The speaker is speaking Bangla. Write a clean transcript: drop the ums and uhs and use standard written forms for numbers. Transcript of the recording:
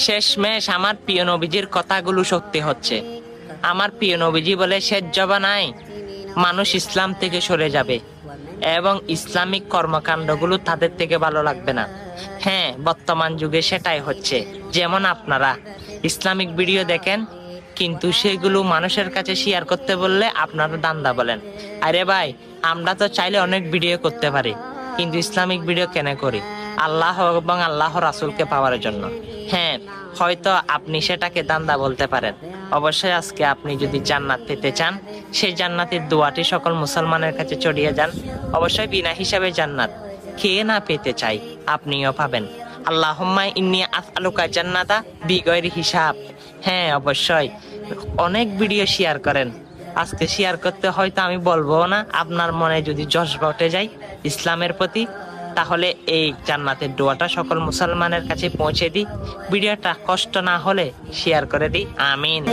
শেষমেশ আমার প্রিয় নবীজির কথাগুলো সত্যি হচ্ছে। আমার প্রিয় নবীজি বলে, শেষ জবানায় মানুষ ইসলাম থেকে সরে যাবে এবং ইসলামিক কর্মকাণ্ডগুলো তাদের থেকে ভালো লাগবে না। হ্যাঁ, বর্তমান যুগে সেটাই হচ্ছে। যেমন আপনারা ইসলামিক ভিডিও দেখেন, কিন্তু সেগুলো মানুষের কাছে শেয়ার করতে বললে আপনারা দান্দা বলেন। আরে ভাই, আমরা তো চাইলে অনেক ভিডিও করতে পারি, কিন্তু ইসলামিক ভিডিও কেন করি? আল্লাহ এবং আল্লাহ রাসূলকে পাওয়ার জন্য। হ্যাঁ, হয়তো আপনি সেটাকে দান্দা বলতে পারেন। অবশ্যই আজকে আপনি যদি জান্নাত পেতে চান, সেই জান্নাতের দোয়াটি সকল মুসলমানের কাছে ছড়িয়ে যান। অবশ্যই বিনা হিসাবে জান্নাত কে না পেতে চাই, আপনিও পাবেন। আল্লাহুম্মা ইন্নী আসআলুকা জান্নাতা বিগয়রি হিসাব। হ্যাঁ, অবশ্যই অনেক ভিডিও শেয়ার করেন। আজকে শেয়ার করতে হয়তো আমি বলবো না, আপনার মনে যদি জজবা উঠে যায় ইসলামের প্রতি, তাহলে এই জান্নাতের দোয়াটা সকল মুসলমানের কাছে পৌঁছে দিই। ভিডিওটা কষ্ট না হলে শেয়ার করে দিই। আমিন।